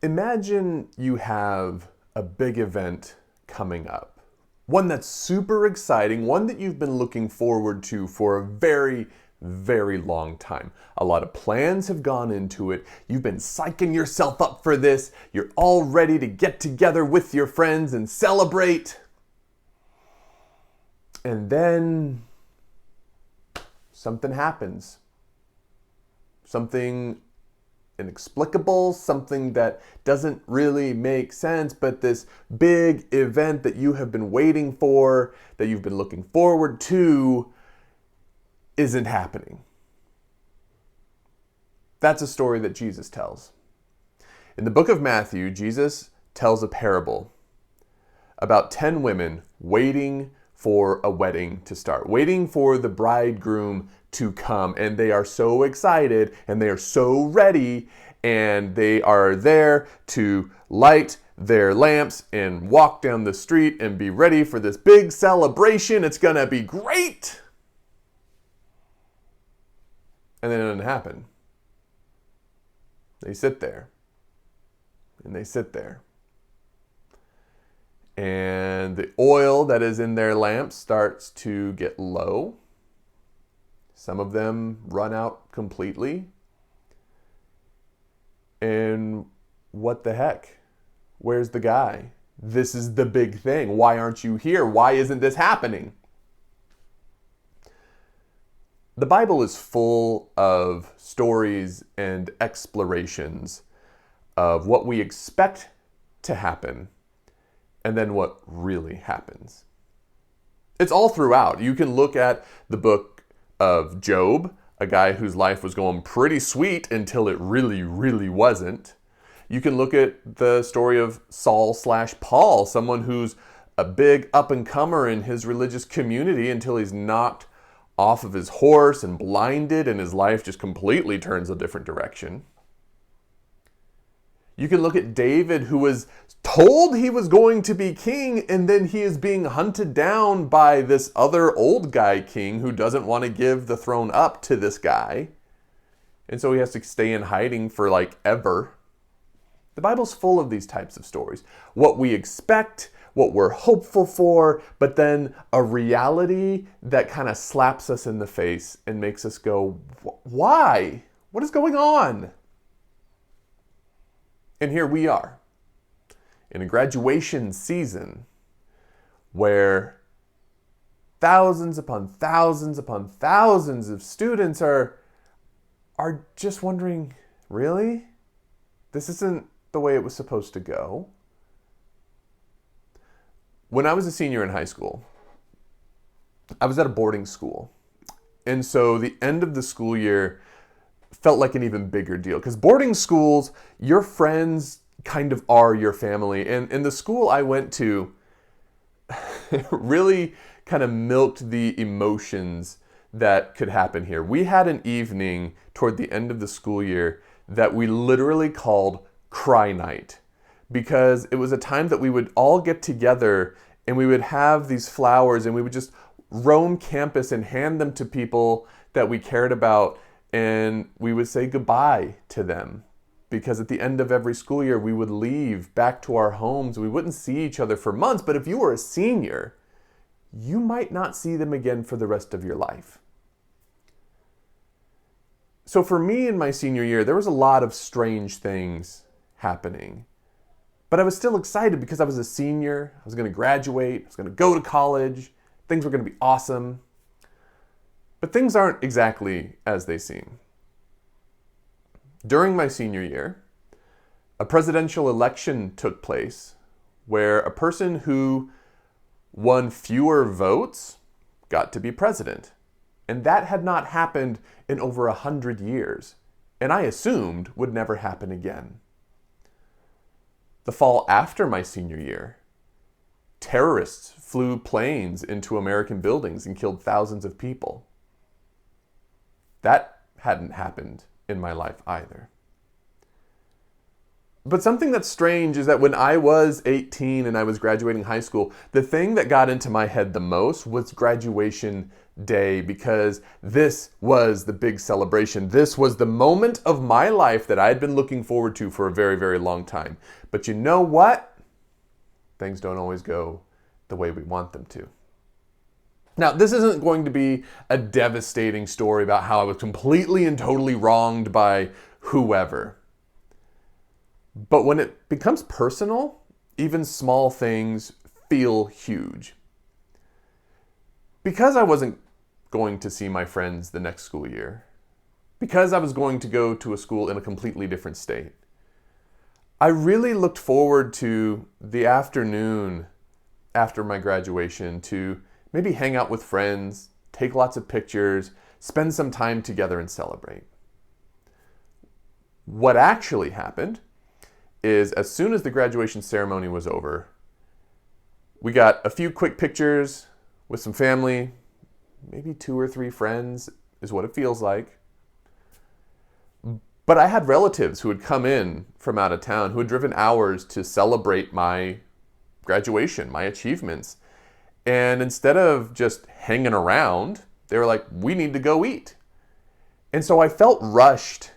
Imagine you have a big event coming up. One that's super exciting, one that you've been looking forward to for a very, very long time. A lot of plans have gone into it. You've been psyching yourself up for this. You're all ready to get together with your friends and celebrate. And then something happens. Something inexplicable, something that doesn't really make sense, but this big event that you have been waiting for, that you've been looking forward to, isn't happening. That's a story that Jesus tells. In the book of Matthew, Jesus tells a parable about 10 women waiting for a wedding to start, waiting for the bridegroom to come, and they are so excited and they are so ready, and they are there to light their lamps and walk down the street and be ready for this big celebration. It's gonna be great. And then it doesn't happen. They sit there and they sit there. And the oil that is in their lamps starts to get low. Some of them run out completely. And what the heck? Where's the guy? This is the big thing. Why aren't you here? Why isn't this happening? The Bible is full of stories and explorations of what we expect to happen and then what really happens. It's all throughout. You can look at the book of Job, a guy whose life was going pretty sweet until it really, really wasn't. You can look at the story of Saul/Paul, someone who's a big up-and-comer in his religious community until he's knocked off of his horse and blinded, and his life just completely turns a different direction. You can look at David, who was told he was going to be king, and then he is being hunted down by this other old guy king who doesn't want to give the throne up to this guy. And so he has to stay in hiding for like ever. The Bible's full of these types of stories. What we expect, what we're hopeful for, but then a reality that kind of slaps us in the face and makes us go, why? What is going on? And here we are in a graduation season where thousands upon thousands upon thousands of students are just wondering, really? This isn't the way it was supposed to go. When I was a senior in high school, I was at a boarding school. And so the end of the school year felt like an even bigger deal. Because boarding schools, your friends kind of are your family. And the school I went to really kind of milked the emotions that could happen here. We had an evening toward the end of the school year that we literally called Cry Night, because it was a time that we would all get together and we would have these flowers and we would just roam campus and hand them to people that we cared about, and we would say goodbye to them, because at the end of every school year we would leave back to our homes. We wouldn't see each other for months, but if you were a senior, you might not see them again for the rest of your life. So for me in my senior year, there was a lot of strange things happening. But I was still excited because I was a senior. I was going to graduate. I was going to go to college. Things were going to be awesome. But things aren't exactly as they seem. During my senior year, a presidential election took place where a person who won fewer votes got to be president. And that had not happened in over 100 years, and I assumed would never happen again. The fall after my senior year, terrorists flew planes into American buildings and killed thousands of people. That hadn't happened in my life either. But something that's strange is that when I was 18 and I was graduating high school, the thing that got into my head the most was graduation day, because this was the big celebration. This was the moment of my life that I had been looking forward to for a very, very long time. But you know what? Things don't always go the way we want them to. Now, this isn't going to be a devastating story about how I was completely and totally wronged by whoever. But when it becomes personal, even small things feel huge. Because I wasn't going to see my friends the next school year, because I was going to go to a school in a completely different state, I really looked forward to the afternoon after my graduation to maybe hang out with friends, take lots of pictures, spend some time together and celebrate. What actually happened is, as soon as the graduation ceremony was over, we got a few quick pictures with some family, maybe 2 or 3 friends is what it feels like. But I had relatives who had come in from out of town, who had driven hours to celebrate my graduation, my achievements. And instead of just hanging around, they were like, we need to go eat. And so I felt rushed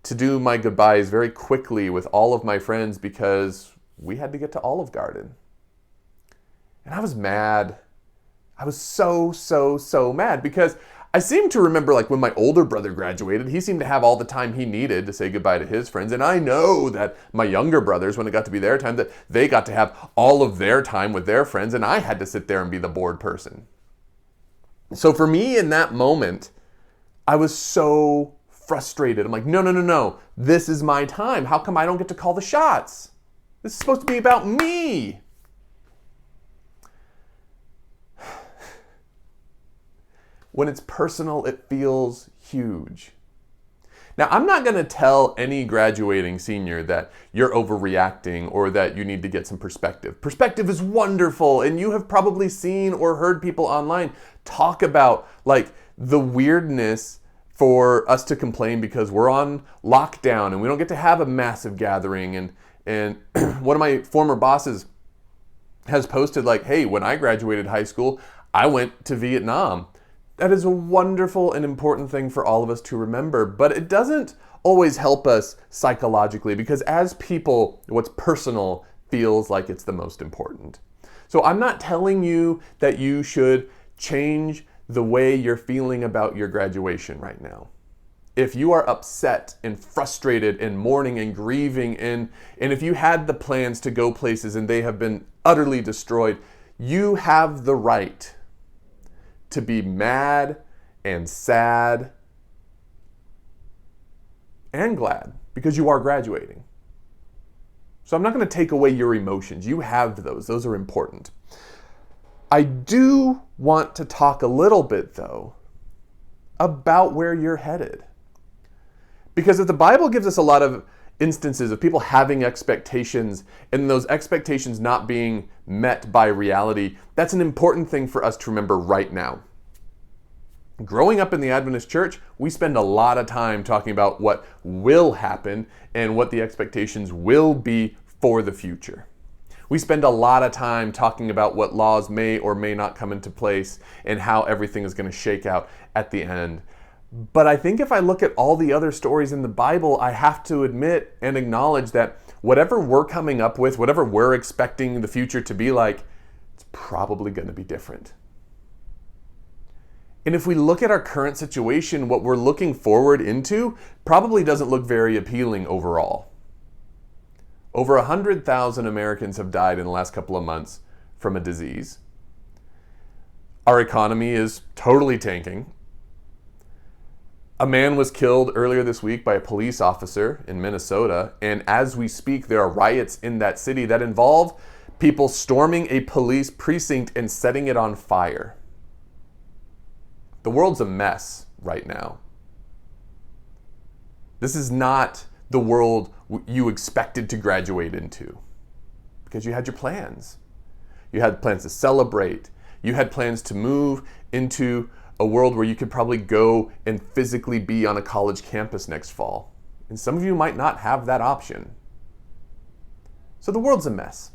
to do my goodbyes very quickly with all of my friends because we had to get to Olive Garden. And I was mad. I was so mad because I seem to remember, like, when my older brother graduated, he seemed to have all the time he needed to say goodbye to his friends. And I know that my younger brothers, when it got to be their time, that they got to have all of their time with their friends, and I had to sit there and be the bored person. So for me in that moment, I was so frustrated. I'm like, no. This is my time. How come I don't get to call the shots? This is supposed to be about me. When it's personal, it feels huge. Now, I'm not going to tell any graduating senior that you're overreacting or that you need to get some perspective. Perspective is wonderful, and you have probably seen or heard people online talk about, like, the weirdness for us to complain because we're on lockdown and we don't get to have a massive gathering. And one of my former bosses has posted, like, hey, when I graduated high school, I went to Vietnam. That is a wonderful and important thing for all of us to remember, but it doesn't always help us psychologically, because as people, what's personal feels like it's the most important. So I'm not telling you that you should change the way you're feeling about your graduation right now. If you are upset and frustrated and mourning and grieving, and if you had the plans to go places and they have been utterly destroyed, you have the right to be mad and sad and glad because you are graduating. So I'm not going to take away your emotions. You have those. Those are important. I do want to talk a little bit, though, about where you're headed. Because if the Bible gives us a lot of instances of people having expectations and those expectations not being met by reality, that's an important thing for us to remember right now. Growing up in the Adventist church, we spend a lot of time talking about what will happen and what the expectations will be for the future. We spend a lot of time talking about what laws may or may not come into place and how everything is going to shake out at the end. But I think if I look at all the other stories in the Bible, I have to admit and acknowledge that whatever we're coming up with, whatever we're expecting the future to be like, it's probably going to be different. And if we look at our current situation, what we're looking forward into probably doesn't look very appealing overall. Over 100,000 Americans have died in the last couple of months from a disease. Our economy is totally tanking. A man was killed earlier this week by a police officer in Minnesota, and as we speak, there are riots in that city that involve people storming a police precinct and setting it on fire. The world's a mess right now. This is not the world you expected to graduate into, because you had your plans. You had plans to celebrate. You had plans to move into a world where you could probably go and physically be on a college campus next fall. And some of you might not have that option. So the world's a mess.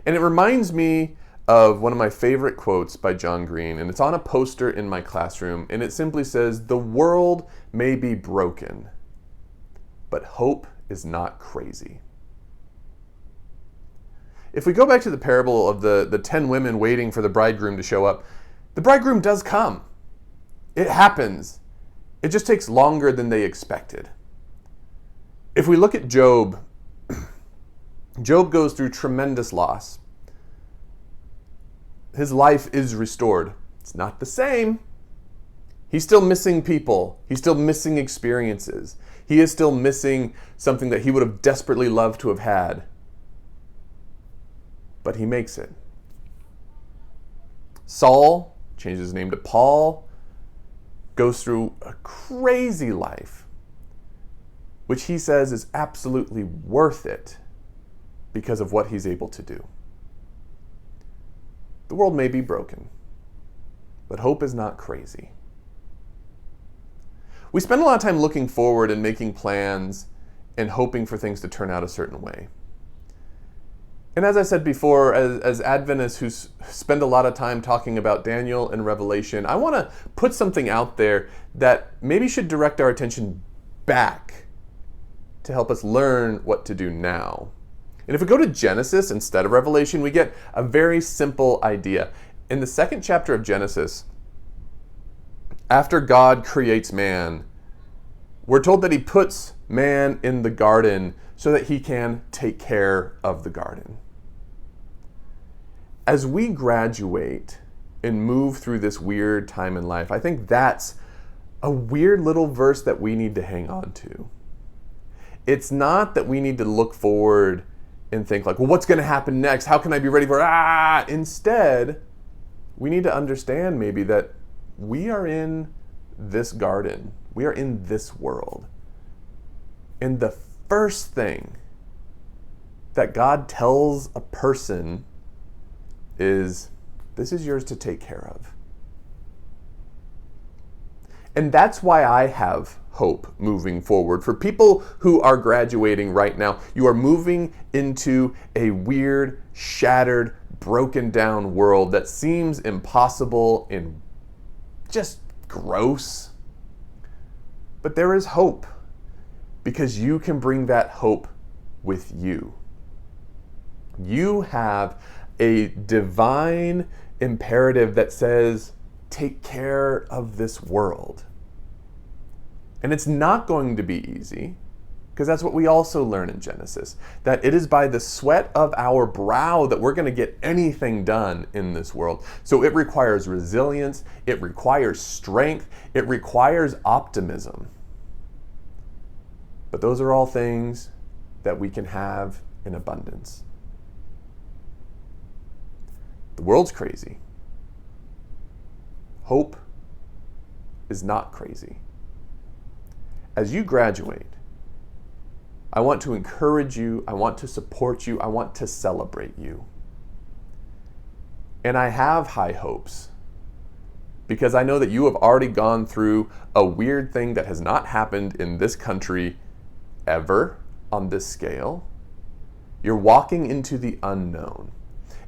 And it reminds me of one of my favorite quotes by John Green, and it's on a poster in my classroom, and it simply says, "The world may be broken, but hope is not crazy." If we go back to the parable of the 10 women waiting for the bridegroom to show up, the bridegroom does come. It happens. It just takes longer than they expected. If we look at Job, Job goes through tremendous loss. His life is restored. It's not the same. He's still missing people. He's still missing experiences. He is still missing something that he would have desperately loved to have had. But he makes it. Saul changes his name to Paul, goes through a crazy life, which he says is absolutely worth it because of what he's able to do. The world may be broken, but hope is not crazy. We spend a lot of time looking forward and making plans and hoping for things to turn out a certain way. And as I said before, as Adventists who spend a lot of time talking about Daniel and Revelation, I want to put something out there that maybe should direct our attention back to help us learn what to do now. And if we go to Genesis instead of Revelation, we get a very simple idea. In the second chapter of Genesis, after God creates man, we're told that he puts man in the garden so that he can take care of the garden. As we graduate and move through this weird time in life, I think that's a weird little verse that we need to hang on to. It's not that we need to look forward and think like, well, what's going to happen next? How can I be ready for it? Instead, we need to understand maybe that we are in this garden. We are in this world. And the first thing that God tells a person is, this is yours to take care of. And that's why I have hope moving forward. For people who are graduating right now, you are moving into a weird, shattered, broken down world that seems impossible and just gross. But there is hope, because you can bring that hope with you. You have a divine imperative that says, take care of this world. And it's not going to be easy, because that's what we also learn in Genesis, that it is by the sweat of our brow that we're going to get anything done in this world. So it requires resilience, it requires strength, it requires optimism. But those are all things that we can have in abundance. The world's crazy. Hope is not crazy. As you graduate, I want to encourage you, I want to support you, I want to celebrate you. And I have high hopes, because I know that you have already gone through a weird thing that has not happened in this country ever on this scale. You're walking into the unknown.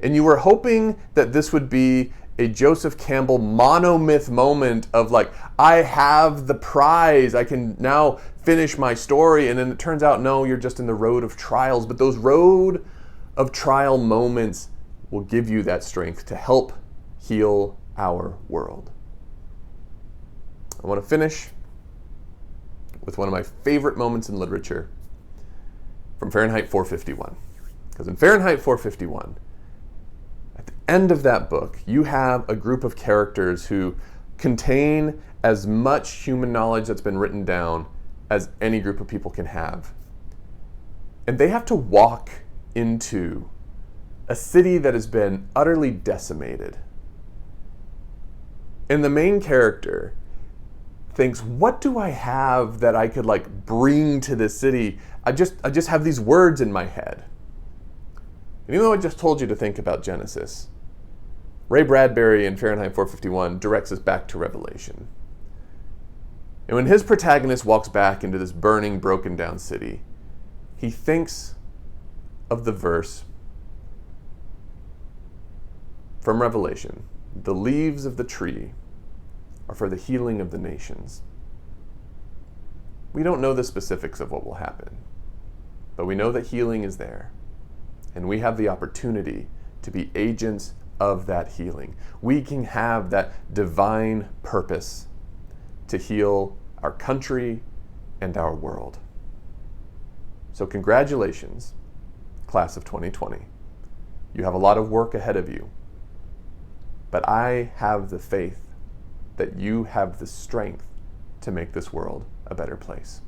And you were hoping that this would be a Joseph Campbell monomyth moment of like, I have the prize, I can now finish my story. And then it turns out, no, you're just in the road of trials. But those road of trial moments will give you that strength to help heal our world. I want to finish with one of my favorite moments in literature from Fahrenheit 451. Because in Fahrenheit 451, at the end of that book, you have a group of characters who contain as much human knowledge that's been written down as any group of people can have. And they have to walk into a city that has been utterly decimated. And the main character thinks, what do I have that I could like bring to this city? I just have these words in my head. And even though I just told you to think about Genesis, Ray Bradbury in Fahrenheit 451 directs us back to Revelation. And when his protagonist walks back into this burning, broken down city, he thinks of the verse from Revelation, the leaves of the tree are for the healing of the nations. We don't know the specifics of what will happen, but we know that healing is there, and we have the opportunity to be agents of that healing. We can have that divine purpose to heal our country and our world. So congratulations, class of 2020. You have a lot of work ahead of you, but I have the faith that you have the strength to make this world a better place.